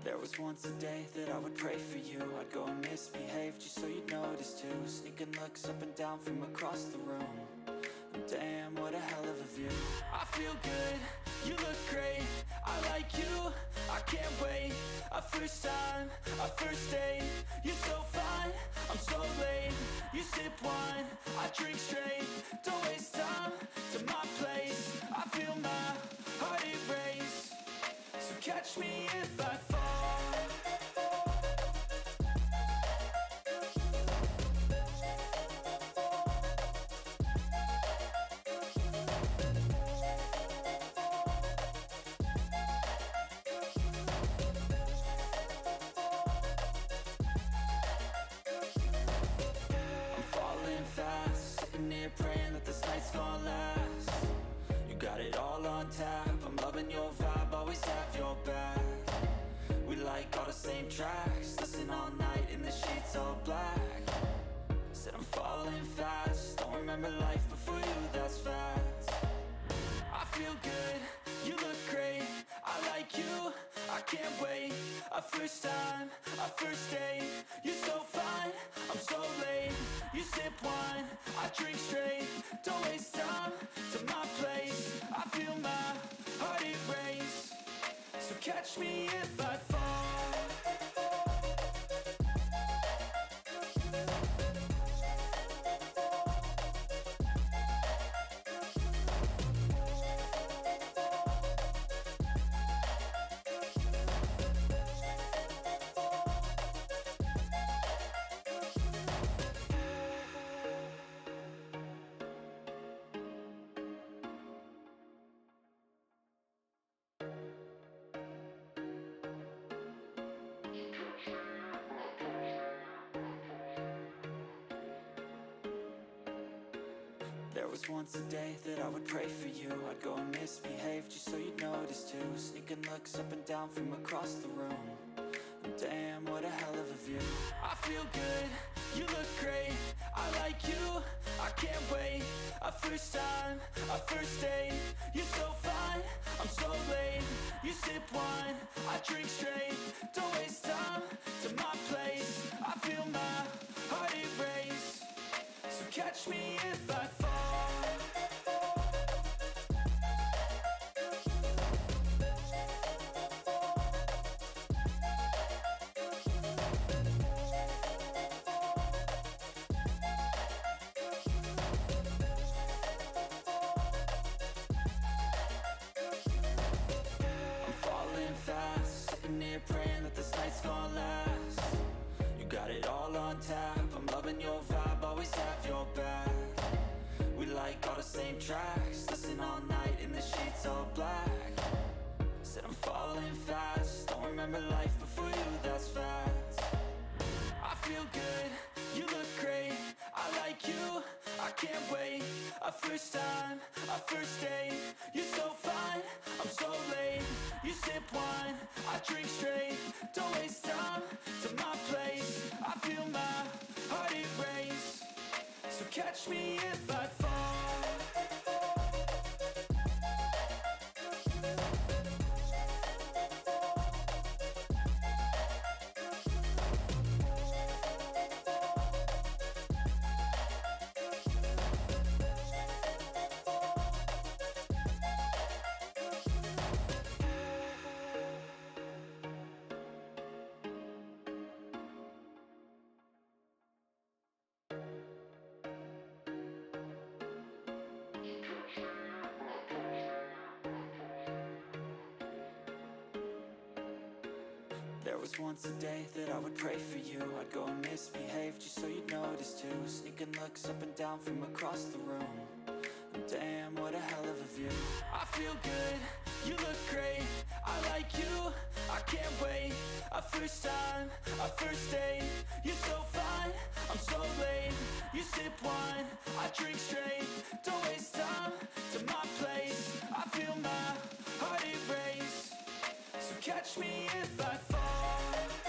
There was once a day that I would pray for you. I'd go and misbehave just so you'd notice too. Sneaking looks up and down from across the room. And damn, what a hell of a view. I feel good, you look great, I like you, I can't wait. A first time, a first date, you're so fine, I'm so late. You sip wine, I drink straight. Don't waste time to my place. I feel my heart erase. So catch me if I fall. Praying that this night's gonna last. You got it all on tap, I'm loving your vibe, always have your back. We like all the same tracks, listen all night in the sheets all black. Said I'm falling fast, don't remember life before you, that's fact. I feel good, you look great, I like you, I can't wait. A first time, a first date, you're so fine, I'm so late. You sip wine, I drink straight. Don't waste time to my place. I feel my heart erase. So catch me if I fall. There was once a day that I would pray for you. I'd go and misbehave just so you'd notice too. Sneaking looks up and down from across the room. And damn, what a hell of a view. I feel good, you look great, I like you, I can't wait. A first time, a first date, you're so fine, I'm so late. You sip wine, I drink straight. Don't waste time to my place. I feel my heart erase. So catch me if I fall. Praying that this night's gonna last. You got it all on tap, I'm loving your vibe, always have your back. We like all the same tracks, listen all night in the sheets all black. Said I'm falling fast, don't remember life before you, that's fact. I feel good, you look great, I like you, I can't wait. A first time, a first date, you're so fine, I'm so late. You sip wine, I drink straight. Don't waste time to my place. I feel my heart erase. So catch me if I fall. There was once a day that I would pray for you. I'd go and misbehave just so you'd notice too. Sneaking looks up and down from across the room. And damn, what a hell of a view. I feel good, you look great, I like you, I can't wait. A first time, a first date, you're so fine, I'm so late. You sip wine, I drink straight. Don't waste time to my place. I feel my heart erase. So catch me if I fall.